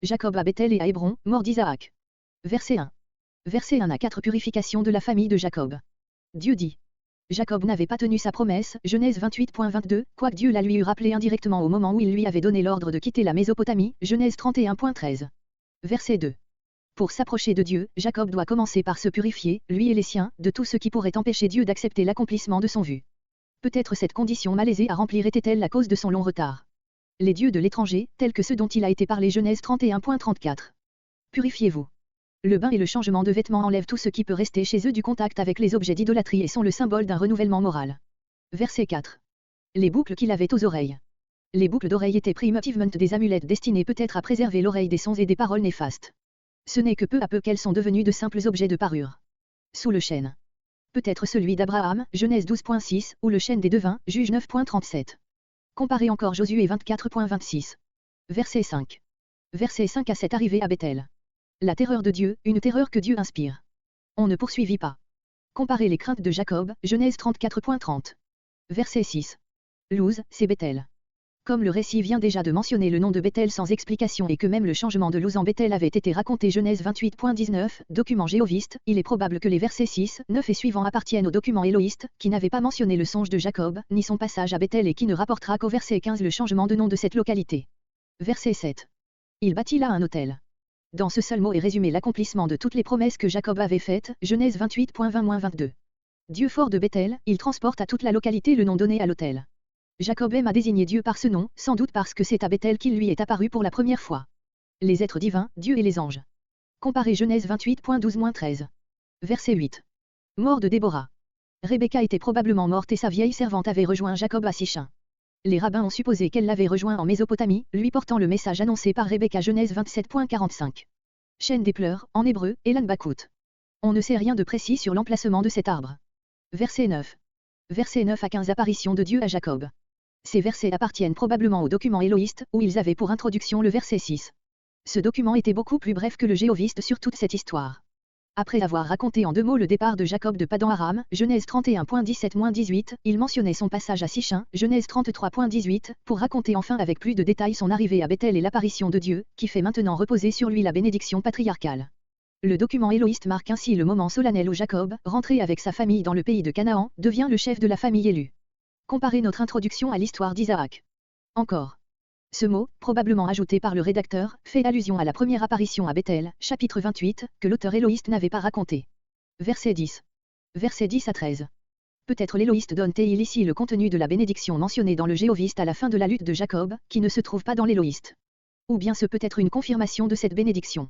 Jacob à Bethel et à Hébron, mort d'Isaac. Verset 1. Verset 1 à 4 Purification de la famille de Jacob. Dieu dit. Jacob n'avait pas tenu sa promesse, Genèse 28.22, quoique Dieu la lui eût rappelé indirectement au moment où il lui avait donné l'ordre de quitter la Mésopotamie, Genèse 31.13. Verset 2. Pour s'approcher de Dieu, Jacob doit commencer par se purifier, lui et les siens, de tout ce qui pourrait empêcher Dieu d'accepter l'accomplissement de son vœu. Peut-être cette condition malaisée à remplir était-elle la cause de son long retard. Les dieux de l'étranger, tels que ceux dont il a été parlé Genèse 31.34. Purifiez-vous. Le bain et le changement de vêtements enlèvent tout ce qui peut rester chez eux du contact avec les objets d'idolâtrie et sont le symbole d'un renouvellement moral. Verset 4. Les boucles qu'il avait aux oreilles. Les boucles d'oreilles étaient primitivement des amulettes destinées peut-être à préserver l'oreille des sons et des paroles néfastes. Ce n'est que peu à peu qu'elles sont devenues de simples objets de parure. Sous le chêne. Peut-être celui d'Abraham, Genèse 12.6, ou le chêne des devins, Juge 9.37. Comparez encore Josué 24.26. Verset 5. Verset 5 à 7 arrivé à Bethel. La terreur de Dieu, une terreur que Dieu inspire. On ne poursuivit pas. Comparez les craintes de Jacob, Genèse 34.30. Verset 6. Luz, c'est Bethel. Comme le récit vient déjà de mentionner le nom de Bethel sans explication et que même le changement de Luz en Bethel avait été raconté Genèse 28.19, document jéhoviste, il est probable que les versets 6, 9 et suivants appartiennent au document éloïste, qui n'avait pas mentionné le songe de Jacob, ni son passage à Bethel et qui ne rapportera qu'au verset 15 le changement de nom de cette localité. Verset 7. Il bâtit là un autel. Dans ce seul mot est résumé l'accomplissement de toutes les promesses que Jacob avait faites, Genèse 28.20-22. Dieu fort de Bethel, il transporte à toute la localité le nom donné à l'autel. Jacob aime à désigner Dieu par ce nom, sans doute parce que c'est à Bethel qu'il lui est apparu pour la première fois. Les êtres divins, Dieu et les anges. Comparez Genèse 28.12-13. Verset 8. Mort de Déborah. Rebecca était probablement morte et sa vieille servante avait rejoint Jacob à Sichem. Les rabbins ont supposé qu'elle l'avait rejoint en Mésopotamie, lui portant le message annoncé par Rebecca Genèse 27.45. Chaîne des pleurs, en hébreu, Elan Bakout. On ne sait rien de précis sur l'emplacement de cet arbre. Verset 9. Verset 9 à 15 Apparition de Dieu à Jacob. Ces versets appartiennent probablement au document éloïste, où ils avaient pour introduction le verset 6. Ce document était beaucoup plus bref que le jéhoviste sur toute cette histoire. Après avoir raconté en 2 mots le départ de Jacob de Padan Aram, Genèse 31.17-18, il mentionnait son passage à Sichem, Genèse 33.18, pour raconter enfin avec plus de détails son arrivée à Bethel et l'apparition de Dieu, qui fait maintenant reposer sur lui la bénédiction patriarcale. Le document éloïste marque ainsi le moment solennel où Jacob, rentré avec sa famille dans le pays de Canaan, devient le chef de la famille élue. Comparez notre introduction à l'histoire d'Isaac. Encore. Ce mot, probablement ajouté par le rédacteur, fait allusion à la première apparition à Bethel, chapitre 28, que l'auteur éloïste n'avait pas raconté. Verset 10. Verset 10 à 13. Peut-être l'éloïste donne-t-il ici le contenu de la bénédiction mentionnée dans le jéhoviste à la fin de la lutte de Jacob, qui ne se trouve pas dans l'éloïste. Ou bien ce peut être une confirmation de cette bénédiction.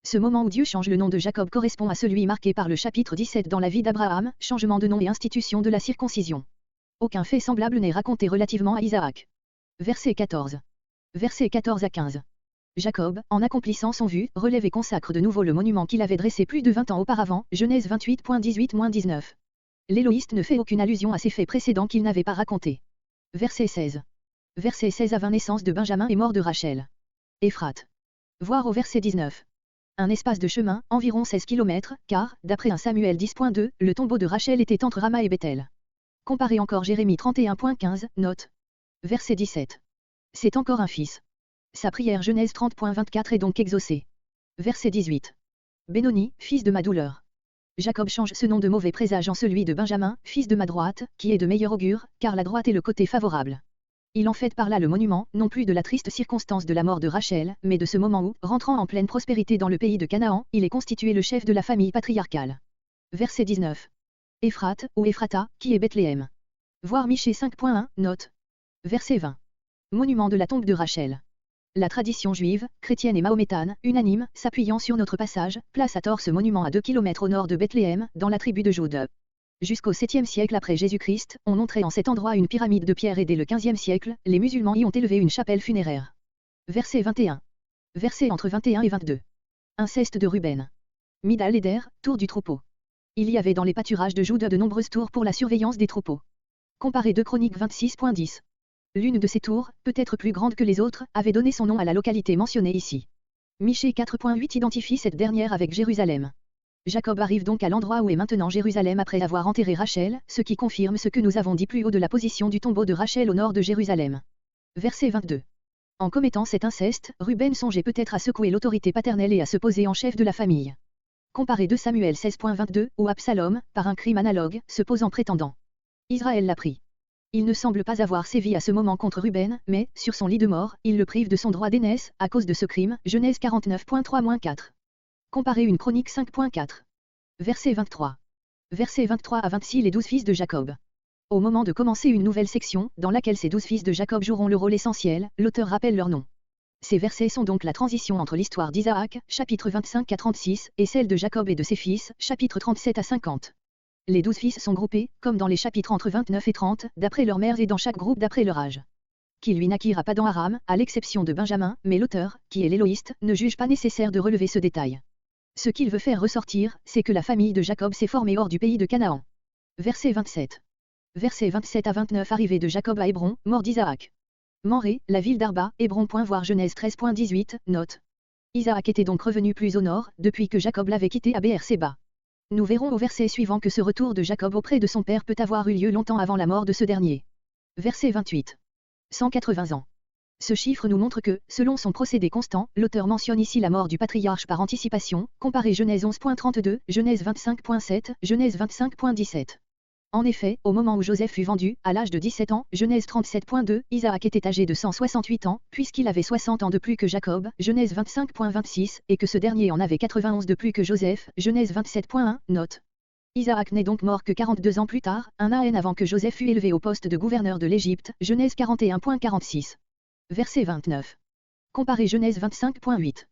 Ce moment où Dieu change le nom de Jacob correspond à celui marqué par le chapitre 17 dans la vie d'Abraham, changement de nom et institution de la circoncision. Aucun fait semblable n'est raconté relativement à Isaac. Verset 14. Versets 14 à 15. Jacob, en accomplissant son vœu, relève et consacre de nouveau le monument qu'il avait dressé plus de 20 ans auparavant, Genèse 28.18-19. L'éloïste ne fait aucune allusion à ces faits précédents qu'il n'avait pas racontés. Verset 16. Verset 16 à 20 Naissance de Benjamin et mort de Rachel. Éphrate. Voir au verset 19. Un espace de chemin, environ 16 km, car, d'après un Samuel 10.2, le tombeau de Rachel était entre Rama et Bethel. Comparez encore Jérémie 31.15, note. Verset 17. C'est encore un fils. Sa prière Genèse 30.24 est donc exaucée. Verset 18. Bénoni, fils de ma douleur. Jacob change ce nom de mauvais présage en celui de Benjamin, fils de ma droite, qui est de meilleur augure, car la droite est le côté favorable. Il en fait par là le monument, non plus de la triste circonstance de la mort de Rachel, mais de ce moment où, rentrant en pleine prospérité dans le pays de Canaan, il est constitué le chef de la famille patriarcale. Verset 19. Éphrate, ou Ephrata, qui est Bethléem. Voir Michée 5.1, note. Verset 20. Monument de la tombe de Rachel. La tradition juive, chrétienne et mahométane, unanime, s'appuyant sur notre passage, place à tort ce monument à 2 km au nord de Bethléem, dans la tribu de Jude. Jusqu'au 7e siècle après Jésus-Christ, on montrait en cet endroit une pyramide de pierre et dès le 15e siècle, les musulmans y ont élevé une chapelle funéraire. Verset 21. Verset entre 21 et 22. Inceste de Ruben. Midal Eder, tour du troupeau. Il y avait dans les pâturages de Jude de nombreuses tours pour la surveillance des troupeaux. Comparez 2 Chroniques 26.10. L'une de ces tours, peut-être plus grande que les autres, avait donné son nom à la localité mentionnée ici. Michée 4.8 identifie cette dernière avec Jérusalem. Jacob arrive donc à l'endroit où est maintenant Jérusalem après avoir enterré Rachel, ce qui confirme ce que nous avons dit plus haut de la position du tombeau de Rachel au nord de Jérusalem. Verset 22. En commettant cet inceste, Ruben songeait peut-être à secouer l'autorité paternelle et à se poser en chef de la famille. Comparé 2 Samuel 16.22, où Absalom, par un crime analogue, se pose en prétendant. Israël l'a pris. Il ne semble pas avoir sévi à ce moment contre Ruben, mais, sur son lit de mort, il le prive de son droit d'aînesse, à cause de ce crime, Genèse 49.3-4. Comparez une Chronique 5.4. Verset 23. Versets 23 à 26 Les 12 fils de Jacob. Au moment de commencer une nouvelle section, dans laquelle ces 12 fils de Jacob joueront le rôle essentiel, l'auteur rappelle leur nom. Ces versets sont donc la transition entre l'histoire d'Isaac, chapitre 25 à 36, et celle de Jacob et de ses fils, chapitre 37 à 50. Les 12 fils sont groupés, comme dans les chapitres entre 29 et 30, d'après leurs mères et dans chaque groupe d'après leur âge. Qui lui naquirent à Padan Aram, à l'exception de Benjamin, mais l'auteur, qui est l'éloïste, ne juge pas nécessaire de relever ce détail. Ce qu'il veut faire ressortir, c'est que la famille de Jacob s'est formée hors du pays de Canaan. Verset 27. Versets 27 à 29 Arrivée de Jacob à Hébron, mort d'Isaac. Manré, la ville d'Arba, Hébron. Voir Genèse 13.18, note. Isaac était donc revenu plus au nord, depuis que Jacob l'avait quitté à Beer-Séba. Nous verrons au verset suivant que ce retour de Jacob auprès de son père peut avoir eu lieu longtemps avant la mort de ce dernier. Verset 28. 180 ans. Ce chiffre nous montre que, selon son procédé constant, l'auteur mentionne ici la mort du patriarche par anticipation, comparé Genèse 11.32, Genèse 25.7, Genèse 25.17. En effet, au moment où Joseph fut vendu, à l'âge de 17 ans, Genèse 37.2, Isaac était âgé de 168 ans, puisqu'il avait 60 ans de plus que Jacob, Genèse 25.26, et que ce dernier en avait 91 de plus que Joseph, Genèse 27.1, note. Isaac n'est donc mort que 42 ans plus tard, un an avant que Joseph fut élevé au poste de gouverneur de l'Égypte, Genèse 41.46. Verset 29. Comparez Genèse 25.8.